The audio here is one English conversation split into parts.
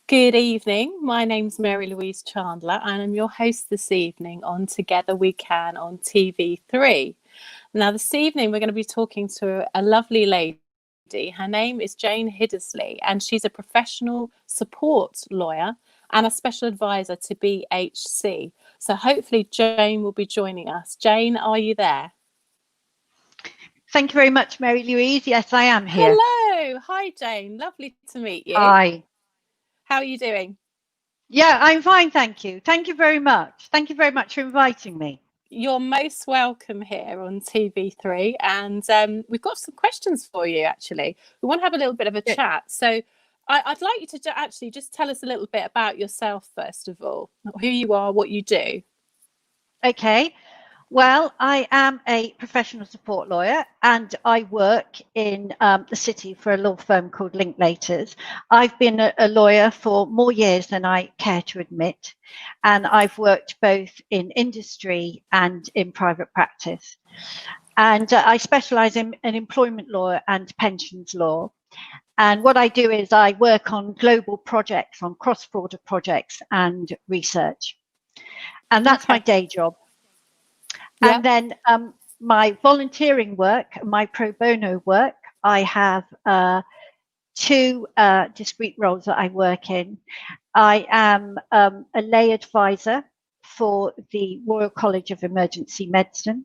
Good evening. My name's Mary-Louise Chandler and I'm your host this evening on Together We Can on TV3. Now this evening we're going to be talking to a lovely lady. Her name is Jane Hidderley and she's a professional support lawyer and a special advisor to BHC. So hopefully Jane will be joining us. Jane, are you there? Thank you very much, Mary-Louise. Yes, I am here. Hello. Hi, Jane. Lovely to meet you. Hi. How are you doing? Yeah, I'm fine, thank you. Thank you very much. Thank you very much for inviting me. You're most welcome here on TV3, and we've got some questions for you, actually. We want to have a little bit of a chat. So I'd like you to actually just tell us a little bit about yourself, first of all, who you are, what you do. Okay. Well, I am a professional support lawyer and I work in the city for a law firm called Linklaters. I've been a lawyer for more years than I care to admit, and I've worked both in industry and in private practice. And I specialise in employment law and pensions law. And what I do is I work on global projects, on cross-border projects and research. And that's my day job. Yep. And then my volunteering work, my pro bono work, I have two discrete roles that I work in. I am a lay advisor for the Royal College of Emergency Medicine.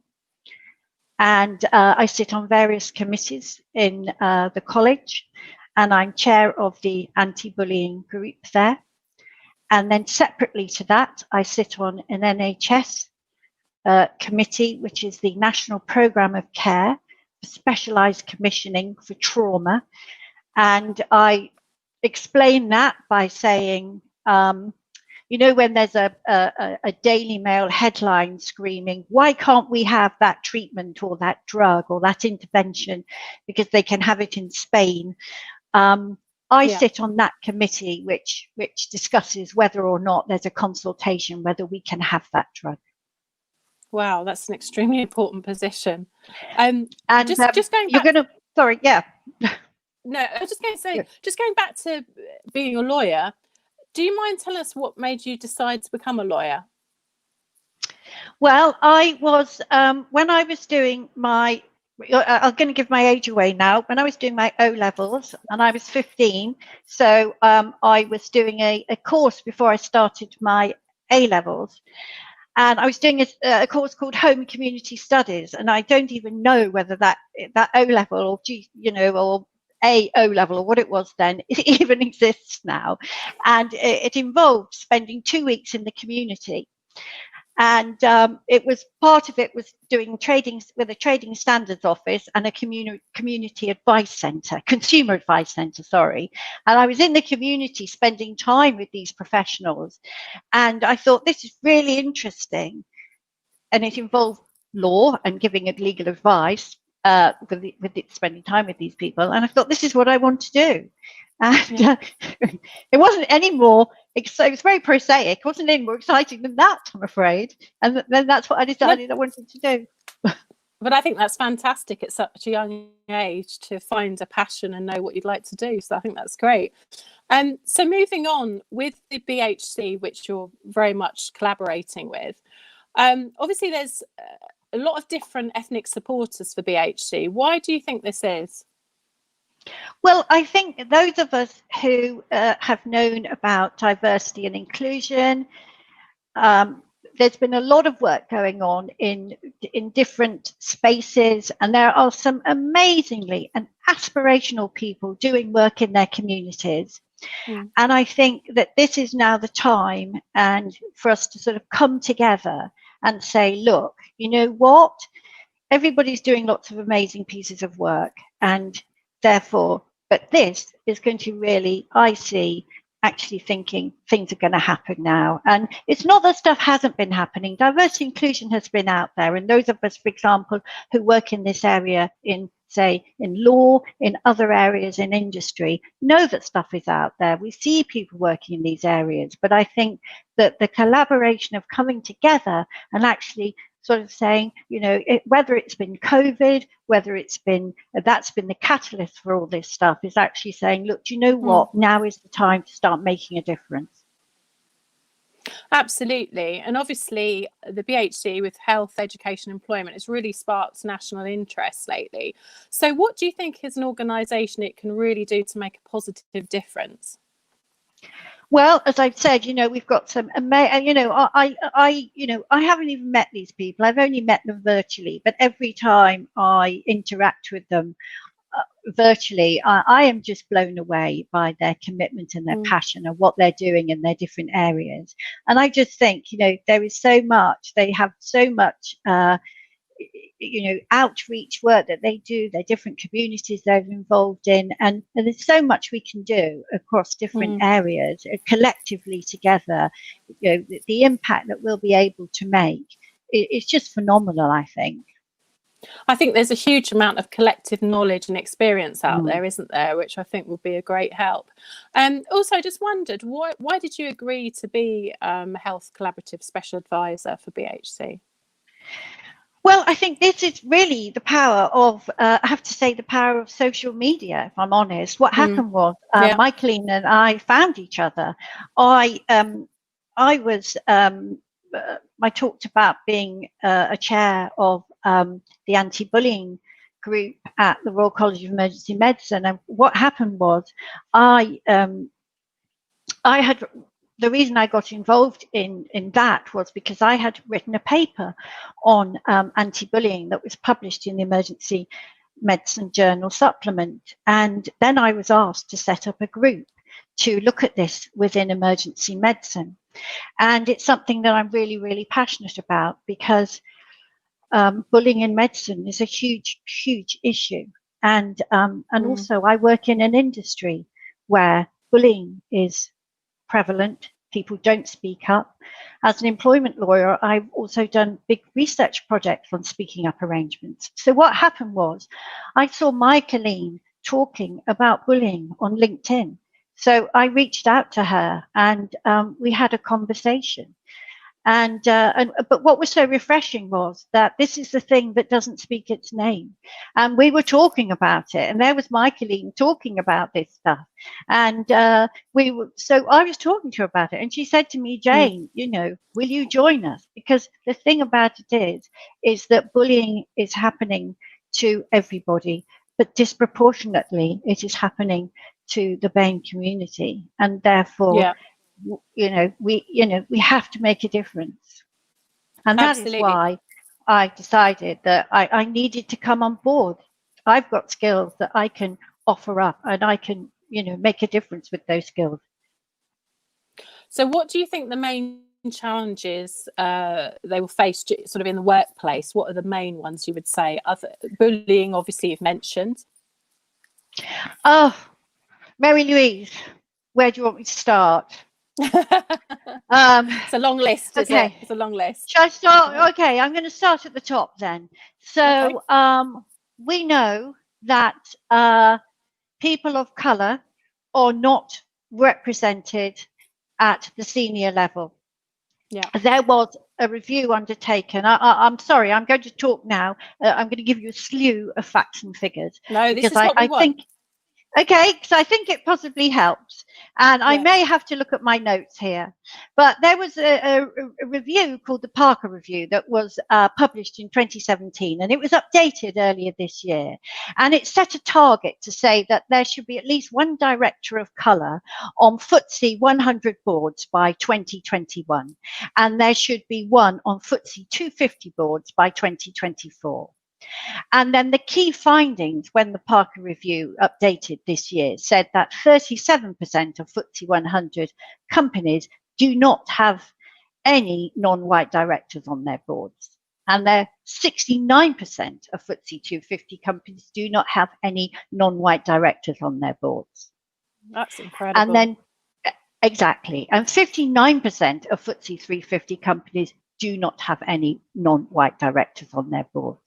And I sit on various committees in the college, and I'm chair of the anti-bullying group there. And then separately to that, I sit on an NHS committee, which is the National Programme of Care for Specialised Commissioning for Trauma. And I explain that by saying, you know, when there's a Daily Mail headline screaming, why can't we have that treatment or that drug or that intervention because they can have it in Spain? I sit on that committee which discusses whether or not there's a consultation, whether we can have that drug. Wow, that's an extremely important position. And just going back, you're going to, sorry, yeah. No, I was just going to say, just going back to being a lawyer, do you mind telling us what made you decide to become a lawyer? Well, I was, when I was doing my, I'm going to give my age away now. When I was doing my O-levels and I was 15, so I was doing a course before I started my A-levels. And I was doing a course called Home Community Studies, and I don't even know whether that O-level or or O-level or what it was then, it even exists now. And it involved spending 2 weeks in the community. And it was part of it was doing trading with a trading standards office and a community advice centre, consumer advice centre, sorry. And I was in the community spending time with these professionals. And I thought, this is really interesting. And it involved law and giving legal advice with spending time with these people. And I thought, this is what I want to do. And it wasn't any more, it was very prosaic. It wasn't any more exciting than that, I'm afraid. And then that's what I decided I wanted to do. But I think that's fantastic at such a young age to find a passion and know what you'd like to do. So I think that's great. So moving on with the BHC, which you're very much collaborating with, obviously there's a lot of different ethnic supporters for BHC. Why do you think this is? Well, I think those of us who have known about diversity and inclusion, there's been a lot of work going on in different spaces, and there are some amazingly and aspirational people doing work in their communities. And I think that this is now the time and for us to sort of come together and say, look, you know what? Everybody's doing lots of amazing pieces of work, and therefore, but this is going to really, I see, actually thinking things are going to happen now. And it's not that stuff hasn't been happening. Diversity inclusion has been out there. And those of us, for example, who work in this area in, say, in law, in other areas in industry, know that stuff is out there. We see people working in these areas. But I think that the collaboration of coming together and actually sort of saying, whether it's been COVID, whether it's been, that's been the catalyst for all this stuff, is actually saying, look, do you know what? Now is the time to start making a difference. Absolutely. And obviously the BHC with health, education, employment has really sparked national interest lately. So what do you think as an organisation it can really do to make a positive difference? Well, as I've said, we've got some, I haven't even met these people. I've only met them virtually, but every time I interact with them virtually, I am just blown away by their commitment and their passion and what they're doing in their different areas. And I just think, there is so much, they have so much, outreach work that they do, their different communities they're involved in, and there's so much we can do across different areas collectively together. The impact that we'll be able to make is just phenomenal, I think. I think there's a huge amount of collective knowledge and experience out there, isn't there, which I think will be a great help. Also, I just wondered, why did you agree to be Health Collaborative Special Advisor for BHC? Well, I think this is really the power of, I have to say, the power of social media, if I'm honest. What happened was Michaelene and I found each other. I talked about being a chair of the anti-bullying group at the Royal College of Emergency Medicine. And what happened was the reason I got involved in that was because I had written a paper on anti-bullying that was published in the Emergency Medicine Journal supplement. And then I was asked to set up a group to look at this within emergency medicine. And it's something that I'm really, really passionate about, because bullying in medicine is a huge, huge issue. And also I work in an industry where bullying is prevalent. People don't speak up. As an employment lawyer, I've also done big research projects on speaking up arrangements. So what happened was I saw Michaelene talking about bullying on LinkedIn. So I reached out to her and we had a conversation. But what was so refreshing was that this is the thing that doesn't speak its name. And we were talking about it, and there was Michaelene talking about this stuff. And so I was talking to her about it, and she said to me, Jane, will you join us? Because the thing about it is that bullying is happening to everybody, but disproportionately it is happening to the BAME community. And therefore, we have to make a difference. And that is why I decided that I needed to come on board. I've got skills that I can offer up, and I can, make a difference with those skills. So what do you think the main challenges they will face sort of in the workplace? What are the main ones you would say? Bullying, obviously, you've mentioned. Oh, Mary-Louise, where do you want me to start? It's a long list, isn't it? It's a long list. Shall I start? Okay, I'm going to start at the top then. So we know that people of colour are not represented at the senior level. Yeah. There was a review undertaken. I'm sorry, I'm going to talk now. I'm going to give you a slew of facts and figures. No, this is what we want. Okay, because I think it possibly helps. And I may have to look at my notes here. But there was a review called the Parker Review that was published in 2017, and it was updated earlier this year. And it set a target to say that there should be at least one director of colour on FTSE 100 boards by 2021. And there should be one on FTSE 250 boards by 2024. And then the key findings when the Parker Review updated this year said that 37% of FTSE 100 companies do not have any non-white directors on their boards. And 69% of FTSE 250 companies do not have any non-white directors on their boards. That's incredible. And then, exactly. And 59% of FTSE 350 companies do not have any non-white directors on their boards.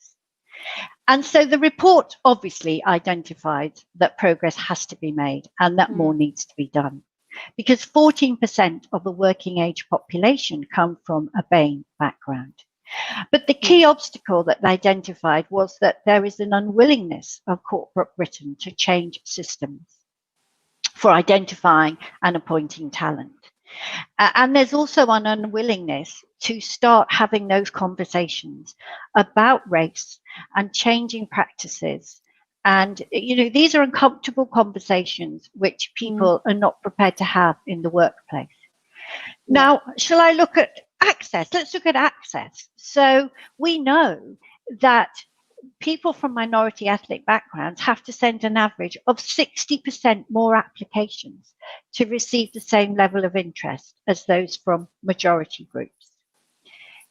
And so the report obviously identified that progress has to be made and that more needs to be done, because 14% of the working age population come from a BAME background. But the key obstacle that they identified was that there is an unwillingness of corporate Britain to change systems for identifying and appointing talent. And there's also an unwillingness to start having those conversations about race and changing practices. And, these are uncomfortable conversations which people are not prepared to have in the workplace. Now, shall I look at access? Let's look at access. So we know that people from minority ethnic backgrounds have to send an average of 60% more applications to receive the same level of interest as those from majority groups.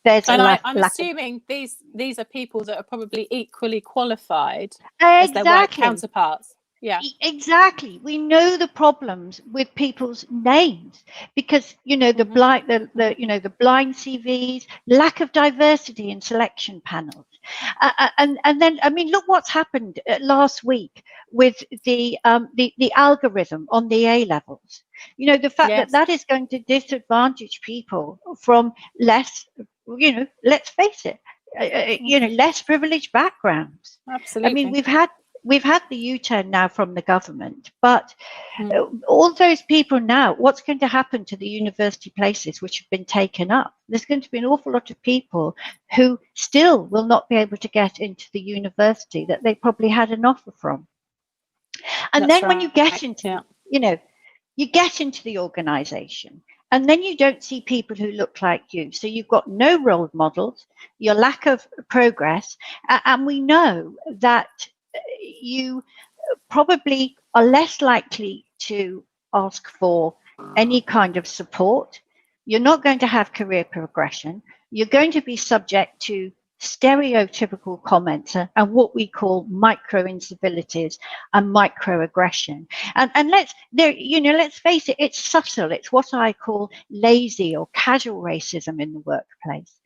I'm assuming these are people that are probably equally qualified as their white counterparts. Yeah, exactly. We know the problems with people's names because the blind, the blind CVs, lack of diversity in selection panels, and then look what's happened last week with the algorithm on the A levels. The fact that is going to disadvantage people from less, let's face it, less privileged backgrounds. Absolutely. We've had the U-turn now from the government, but all those people now, what's going to happen to the university places which have been taken up? There's going to be an awful lot of people who still will not be able to get into the university that they probably had an offer from. And then when you get into, you get into the organization, and then you don't see people who look like you. So you've got no role models, your lack of progress, and we know that you probably are less likely to ask for any kind of support. You're not going to have career progression. You're going to be subject to stereotypical comments and what we call micro incivilities and microaggression. And let's face it, it's subtle. It's what I call lazy or casual racism in the workplace.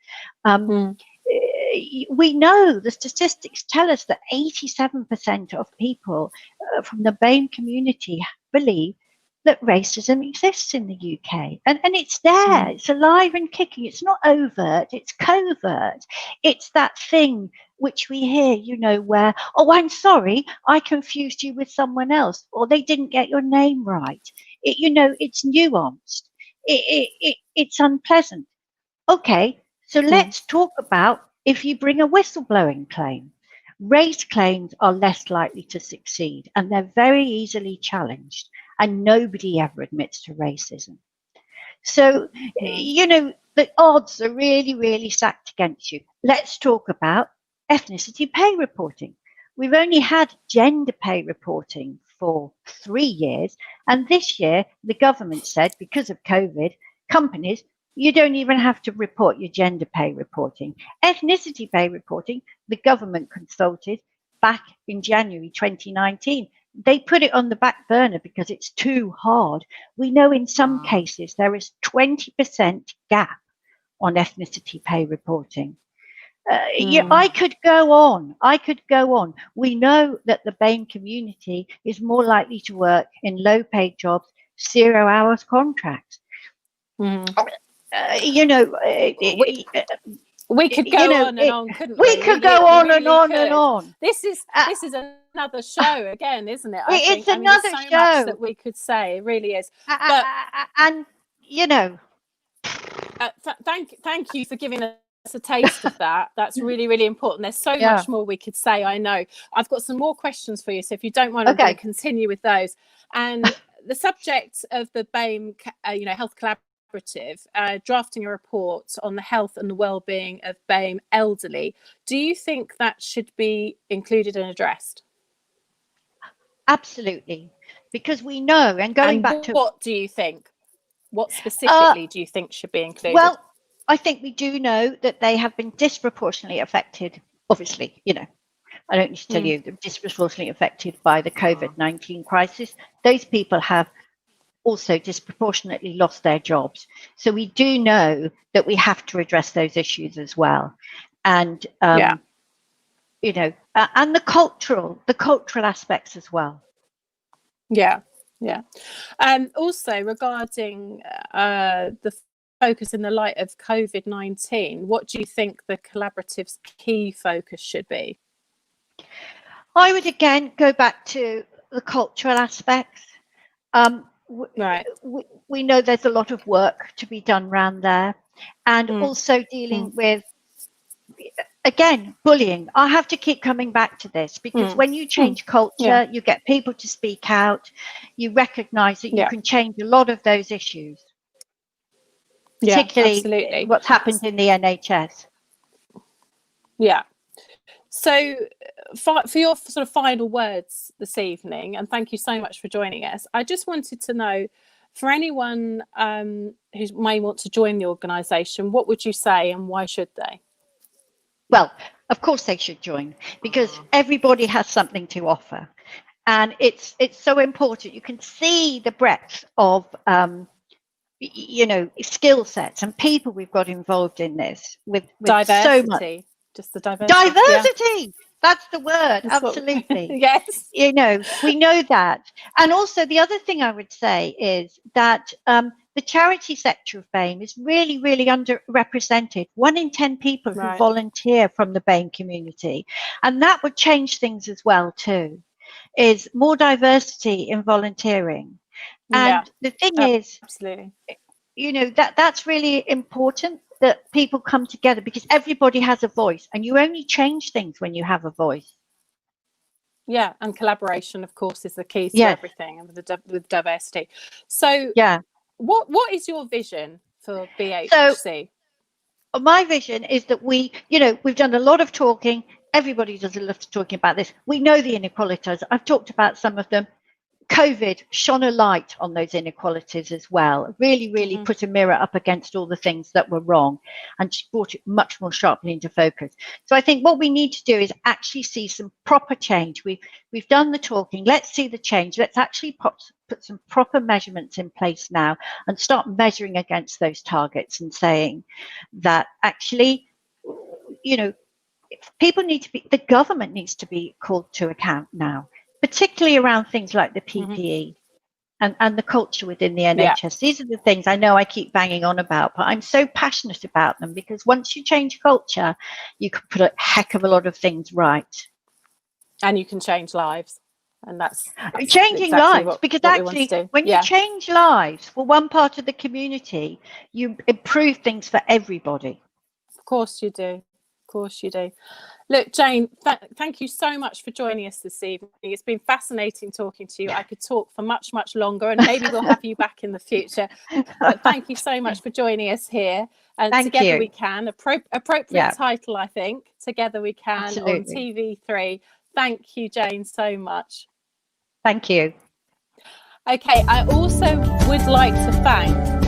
We know the statistics tell us that 87% of people from the BAME community believe that racism exists in the UK. And it's there. It's alive and kicking. It's not overt. It's covert. It's that thing which we hear, where, oh, I'm sorry, I confused you with someone else, or they didn't get your name right. It's nuanced. It's unpleasant. Okay, so let's talk about if you bring a whistleblowing claim. Race claims are less likely to succeed, and they're very easily challenged, and nobody ever admits to racism. So, the odds are really, really stacked against you. Let's talk about ethnicity pay reporting. We've only had gender pay reporting for 3 years, and this year the government said, because of COVID, companies, you don't even have to report your gender pay reporting. Ethnicity pay reporting, the government consulted back in January 2019. They put it on the back burner because it's too hard. We know in some cases there is 20% gap on ethnicity pay reporting. I could go on. We know that the BAME community is more likely to work in low-paid jobs, 0 hours contracts. We could go on and on, couldn't we? We could go on and on and on. This is another show again, isn't it? It's another there's so show. much that we could say. It really is. But thank you for giving us a taste of that. That's really, really important. There's so much more we could say. I know. I've got some more questions for you, so if you don't mind, I'm going to continue with those. And the subject of the BAME, Health Collaborative. Drafting a report on the health and the well-being of BAME elderly. Do you think that should be included and addressed? Absolutely, because we know, and going back to what do you think? What specifically do you think should be included? Well, I think we do know that they have been disproportionately affected. Obviously, I don't need to tell you, they're disproportionately affected by the COVID-19 crisis. Those people have also disproportionately lost their jobs. So we do know that we have to address those issues as well. And, and the cultural aspects as well. Yeah. Also regarding the focus in the light of COVID-19, what do you think the collaborative's key focus should be? I would again go back to the cultural aspects. Right. We know there's a lot of work to be done around there, and also dealing with, again, bullying. I have to keep coming back to this, because when you change culture, you get people to speak out, you recognize that you can change a lot of those issues, particularly what's happened in the NHS. Yeah. So for your sort of final words this evening, and thank you so much for joining us, I just wanted to know, for anyone who may want to join the organisation, what would you say and why should they? Well, of course they should join, because everybody has something to offer. And it's so important. You can see the breadth of, skill sets and people we've got involved in this with diversity. So much. Just the diversity. Diversity. That's the word. That's absolutely. Yes. We know that. And also the other thing I would say is that the charity sector of BAME is really, really underrepresented. 1 in 10 people who volunteer from the BAME community. And that would change things as well too, is more diversity in volunteering. And the thing is, absolutely, that's really important, that people come together, because everybody has a voice, and you only change things when you have a voice. Yeah, and collaboration, of course, is the key to everything, and with diversity. So, what is your vision for BHC? So, my vision is that we've done a lot of talking. Everybody does a lot of talking about this. We know the inequalities. I've talked about some of them. COVID shone a light on those inequalities as well, really put a mirror up against all the things that were wrong, and brought it much more sharply into focus. So I think what we need to do is actually see some proper change. We've done the talking, let's see the change. Let's actually put some proper measurements in place now, and start measuring against those targets, and saying that actually, people need to be, the government needs to be called to account now, particularly around things like the PPE and the culture within the NHS. These are the things I know I keep banging on about, but I'm so passionate about them, because once you change culture, you can put a heck of a lot of things right. And you can change lives. And that's changing exactly lives, because actually when you change lives for one part of the community, you improve things for everybody. Of course you do. Of course you do. Look, Jane, thank you so much for joining us this evening. It's been fascinating talking to you. I could talk for much, much longer, and maybe we'll have you back in the future. But thank you so much for joining us here. And Together We Can, appropriate title, I think. Together We Can on TV3. Thank you, Jane, so much. Thank you. Okay, I also would like to thank